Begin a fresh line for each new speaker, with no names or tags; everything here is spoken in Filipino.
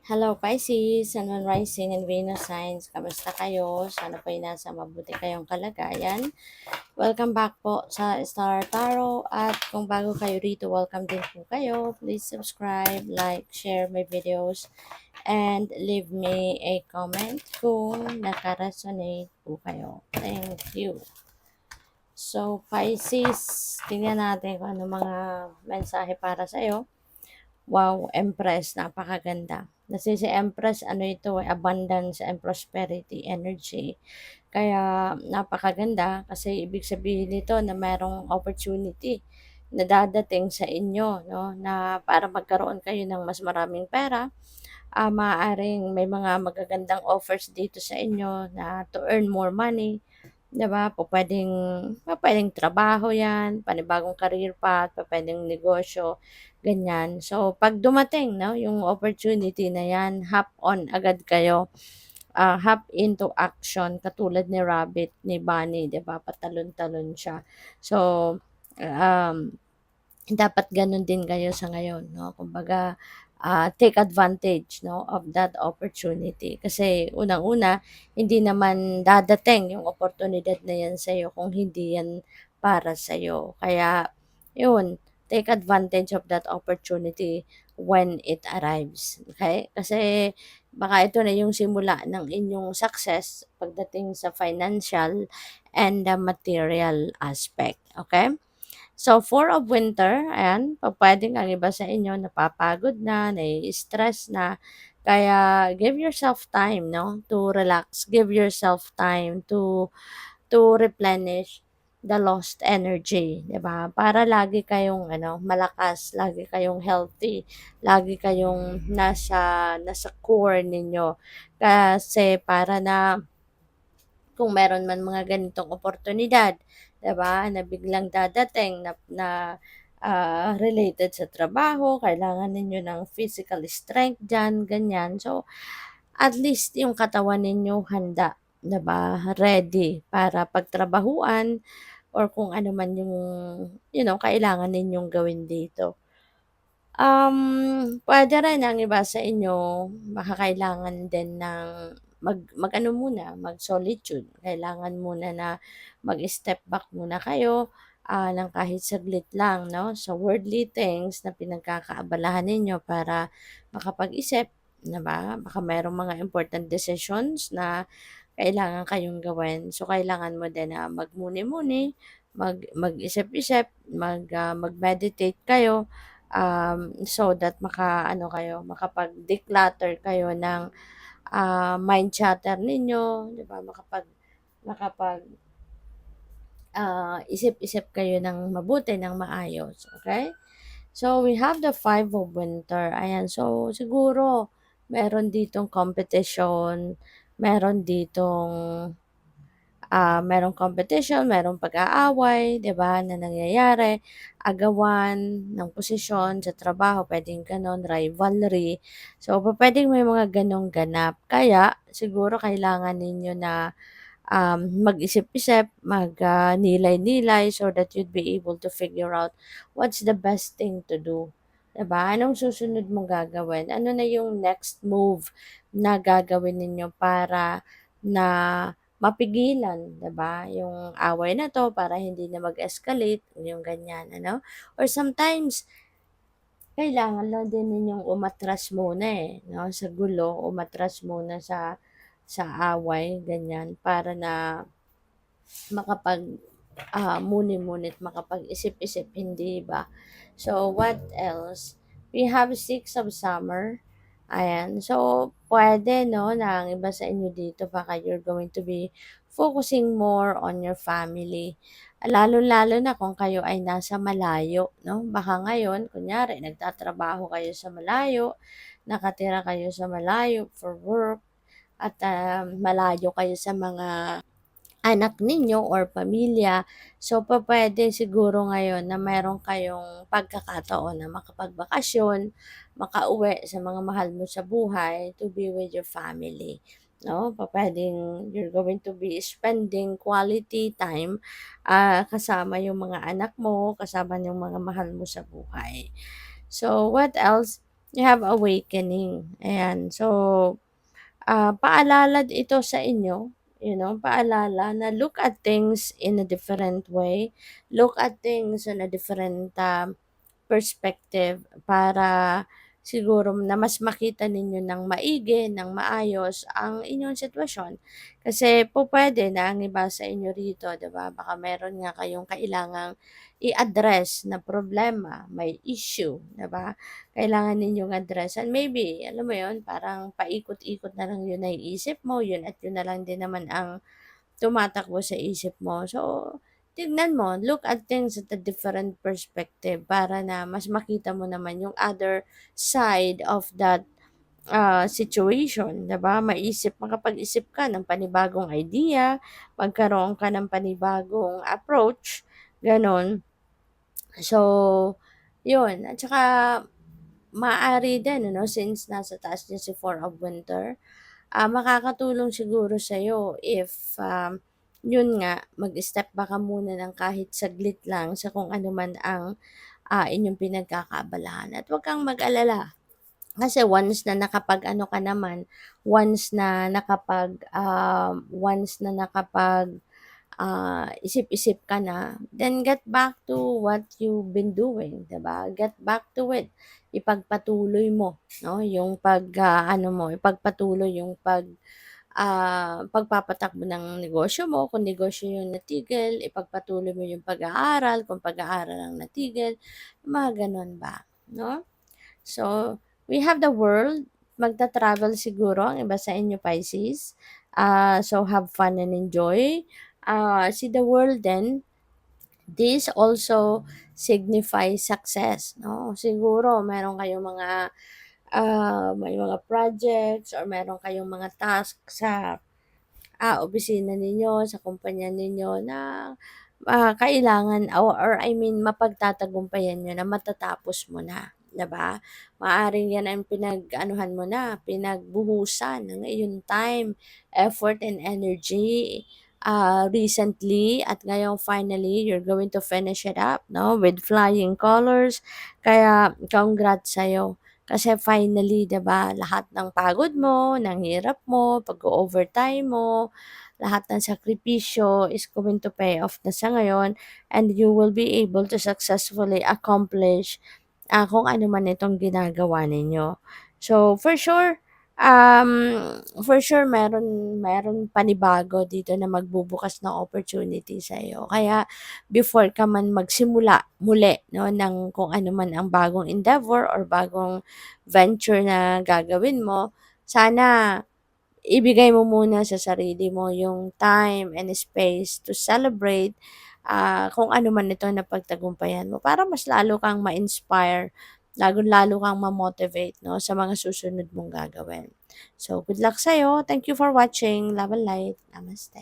Hello Pisces, Sun, Moon, Rising, and Venus signs. Kamusta kayo? Sana po ay nasa mabuti kayong kalagayan. Welcome back po sa Star Tarot. At kung bago kayo rito, welcome din po kayo. Please subscribe, like, share my videos, and leave me a comment kung nakaresonate po kayo. Thank you. So Pisces, tingnan natin kung ano mga mensahe para sa iyo. Wow, Empress, napakaganda. Kasi si Empress, ano ito, abundance and prosperity energy. Kaya napakaganda kasi ibig sabihin nito na mayroong opportunity na dadating sa inyo, no? Na para magkaroon kayo ng mas maraming pera, maaaring may mga magagandang offers dito sa inyo na to earn more money, 'di ba? Pupuwedeng trabaho 'yan, panibagong career path, pupuwedeng negosyo, ganyan. So, 'pag dumating 'no, yung opportunity na 'yan, hop on agad kayo, hop into action katulad ni Rabbit, ni Bunny, 'di ba? Patalon-talon siya. So, um dapat gano'n din kayo sa ngayon 'no, kumbaga, take advantage 'no, of that opportunity. Kasi unang-una, hindi naman dadating yung oportunidad na 'yan sa'yo kung hindi 'yan para sa'yo. Kaya 'yun, take advantage of that opportunity when it arrives, okay? Kasi baka ito na yung simula ng inyong success pagdating sa financial and the material aspect, okay? So, Four of Winter, ayan, pupuwedeng ang iba sa inyo napapagod na, nai-stress na, kaya give yourself time, no, to relax. Give yourself time to replenish the lost energy, 'di ba? Para lagi kayong ano, malakas, lagi kayong healthy, lagi kayong nasa core ninyo. Kasi para na kung meron man mga ganitong oportunidad, 'di ba, na biglang dadating na related sa trabaho, kailangan ninyo ng physical strength diyan, ganyan. So, at least yung katawan ninyo handa, 'di ba, ready para pagtrabahuan or kung ano man yung, kailangan ninyong gawin dito. Puwede rin ang iba sa inyo baka kailangan din ng mag-ano muna, mag-solitude. Kailangan muna na mag-step back muna kayo, ng kahit saglit lang 'no, sa worldly things na pinagkakaabalahan ninyo para makapag-isip, 'di ba? Baka merong mga important decisions na kailangan kayong gawin. So, kailangan mo din na magmuni-muni, mag-isip-isip, mag-meditate kayo, so that maka-ano kayo, makapag-declutter kayo ng, mind chatter ninyo, 'di ba, makapag, isip-isip kayo ng mabuti, ng maayos, okay? So, we have the Five of Winter, ayan. So, siguro meron ditong competition, meron ditong merong competition, merong pag-aaway, 'di ba, na nangyayari, agawan ng posisyon sa trabaho, puwedeng gano'n, rivalry. So, pupuwedeng may mga gano'ng ganap. Kaya siguro kailangan ninyo na, mag-isip-isip, nilay-nilay so that you'd be able to figure out what's the best thing to do, 'di ba? Anong susunod mong gagawin? Ano na yung next move na gagawin ninyo para na mapigilan, 'di ba, yung away na 'to para hindi na mag-escalate, yung ganyan, ano? Or sometimes, kailangan lang din ninyong umatras muna, no, sa gulo, umatras muna sa away, ganyan, para na makapag, muni-muni't makapag-isip-isip, hindi ba? So, what else? We have Six of Summer. Ayan. So, pwede, no, na ang iba sa inyo dito, baka you're going to be focusing more on your family. Lalo-lalo na kung kayo ay nasa malayo, no? Baka ngayon, kunyari, nagtatrabaho kayo sa malayo, nakatira kayo sa malayo for work, at malayo kayo sa mga anak ninyo or pamilya. So, pupuwede siguro ngayon na meron kayong pagkakataon na makapagbakasyon, makauwi sa mga mahal mo sa buhay to be with your family, 'no? Pupuwedeng you're going to be spending quality time, kasama yung mga anak mo, kasama yung mga mahal mo sa buhay. So, what else? you have awakening. Ayan. So, paalala ito sa inyo, paalala na look at things in a different way. Look at things in a different perspective para siguro na mas makita ninyo ng maigi, ng maayos ang inyong sitwasyon. Kasi po pwede na ang iba sa inyo rito, 'di ba? Baka meron nga kayong kailangang i-address na problema, may issue, 'di ba? Kailangan ninyong addressan. Maybe, alam mo 'yon, parang paikot-ikot na lang 'yun naiisip mo, 'yun at 'yun na lang din naman ang tumatakbo sa isip mo. So, tignan mo, look at things at a different perspective para na mas makita mo naman yung other side of that situation, 'di ba? Makapag-isip ka ng panibagong idea, magkaroon ka ng panibagong approach, gano'n. So, 'yun. At saka maaari din ano, since nasa taas niya si Four of Winter, makakatulong siguro sa'yo if, yun nga, mag-step back ka muna ng kahit saglit lang sa kung ano man ang, inyong pinagkakaabalahan at huwag kang mag-alala. Kasi once na nakapag isip-isip ka na, then get back to what you've been doing, 'di ba? Get back to it. Ipagpatuloy mo, no? Yung ipagpatuloy yung pagpapatakbo ng negosyo mo. Kung negosyo yung natigil, ipagpatuloy mo yung pag-aaral. Kung pag-aaral ang natigil, mga ganun ba, no? So, we have the world. Magta-travel siguro ang iba sa inyo, Pisces. So, have fun and enjoy. See the world then. This also signifies success, no? Siguro, meron kayong may mga projects or meron kayong mga tasks sa opisina ninyo, sa kumpanya ninyo na kailangan or I mean mapagtatagumpayan niyo na matatapos mo na, 'di ba? Maaaring 'yan ang pinag-anuhan mo na, pinagbuhusan ng iyong time, effort, and energy recently at ngayon finally you're going to finish it up, no? With flying colors. Kaya congrats sa'yo. Kasi finally, 'di ba, lahat ng pagod mo, ng hirap mo, pag-o-overtime mo, lahat ng sakripisyo is going to pay off na sa ngayon and you will be able to successfully accomplish kung ano man itong ginagawa ninyo. So, for sure meron panibago dito na magbubukas ng opportunity sa iyo. Kaya before ka man magsimula muli, no, ng kung ano man ang bagong endeavor or bagong venture na gagawin mo, sana ibigay mo muna sa sarili mo yung time and space to celebrate kung ano man ito na pagtagumpayan mo para mas lalo kang ma-inspire, lalo kang ma-motivate, no, sa mga susunod mong gagawin. So, good luck sa'yo. Thank you for watching. Love and light. Namaste.